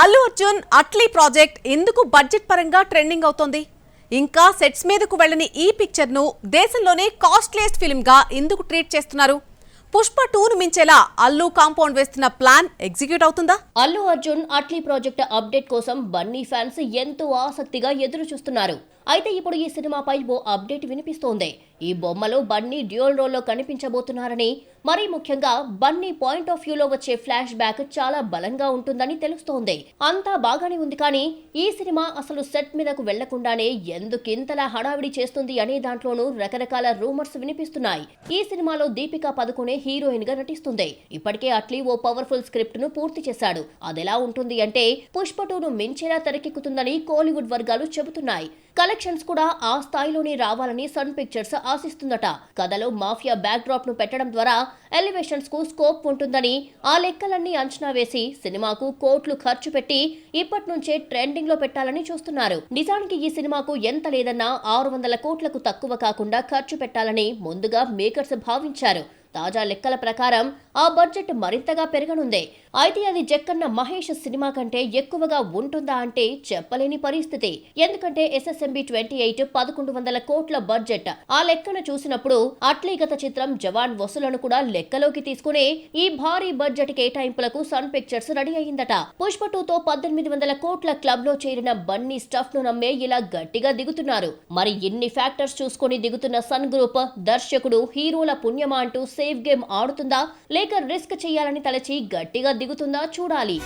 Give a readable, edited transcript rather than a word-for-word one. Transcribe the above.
Allu Arjun Atlee project ఎందుకు budget పరంగా trending అవుతోంది? ఇంకా సెట్స్ మీదకు వెళ్ళని ఈ పిక్చర్ ను దేశంలోనే కాస్ట్లీయెస్ట్ ఫిల్మ్ గా ఎందుకు ట్రీట్ చేస్తున్నారు? పుష్ప 2ను మించేలా అల్లు కాంపౌండ్ వేస్తున్న ప్లాన్ ఎగ్జిక్యూట్ అవుతుందా? అల్లు అర్జున్ అట్లీ ప్రాజెక్ట్ అప్డేట్ కోసం బన్నీ ఫ్యాన్స్ ఎంతో ఆసక్తిగా ఎదురు చూస్తున్నారు. అయితే ఇప్పుడు ఈ సినిమాపై ఓ అప్డేట్ వినిపిస్తోంది. ఈ బొమ్మలో బన్నీ డ్యూయల్ రోల్లో కనిపించబోతున్నారని, మరీ ముఖ్యంగా బన్నీ పాయింట్ ఆఫ్ వ్యూలో వచ్చే ఫ్లాష్ బ్యాక్ చాలా బలంగా ఉంటుందని తెలుస్తోంది. అంతా బాగానే ఉంది, కానీ ఈ సినిమా అసలు సెట్ మీదకు వెళ్లకుండానే ఎందుకింతలా హడావిడి చేస్తుంది అనే దాంట్లోనూ రకరకాల రూమర్స్ వినిపిస్తున్నాయి. ఈ సినిమాలో దీపికా పదుకొనే హీరోయిన్ గా నటిస్తుంది. ఇప్పటికే అట్లీ ఓ పవర్ఫుల్ స్క్రిప్ట్ ను పూర్తి చేశాడు. అదెలా ఉంటుంది అంటే పుష్ప 2ను మించేలా తెరకెక్కుతుందని కోలీవుడ్ వర్గాలు చెబుతున్నాయి. కలెక్షన్స్ కూడా ఆ స్థాయిలోనే రావాలని సన్ పిక్చర్స్ ఆశిస్తుందట. కథలో మాఫియా బ్యాక్ డ్రాప్ ను పెట్టడం ద్వారా ఎలివేషన్స్ కు స్కోప్ ఉంటుందని, ఆ లెక్కలన్నీ అంచనా వేసి సినిమాకు కోట్లు ఖర్చు పెట్టి ఇప్పటి నుంచే ట్రెండింగ్ లో పెట్టాలని చూస్తున్నారు. నిజానికి ఈ సినిమాకు ఎంత లేదన్నా 600 కోట్లకు తక్కువ కాకుండా ఖర్చు పెట్టాలని ముందుగా మేకర్స్ భావించారు. తాజా లెక్కల ప్రకారం ఆ బడ్జెట్ మరింతగా పెరగనుంది. అయితే అది జక్కన్న మహేష్ సినిమా కంటే ఎక్కువగా ఉంటుందా అంటే చెప్పలేని పరిస్థితి. ఎందుకంటే SSMB 28 1100 కోట్ల బడ్జెట్. ఆ లెక్కను చూసినప్పుడు అట్లీ గత చిత్రం జవాన్ వసూలను కూడా లెక్కలోకి తీసుకుని ఈ భారీ బడ్జెట్ కేటాయింపులకు సన్ పిక్చర్స్ రెడీ అయిందట. పుష్ప 2తో 1800 కోట్ల క్లబ్ లో చేరిన బన్నీ స్టఫ్ ను నమ్మే ఇలా గట్టిగా దిగుతున్నారు. మరి ఇన్ని ఫ్యాక్టర్స్ చూసుకుని దిగుతున్న సన్ గ్రూప్ దర్శకుడు హీరోల పుణ్యమా అంటూ సేఫ్ గేమ్ ఆడుతుందా, లేక రిస్క్ చేయాలని తలచి గట్టిగా దిగుతుందా చూడాలి.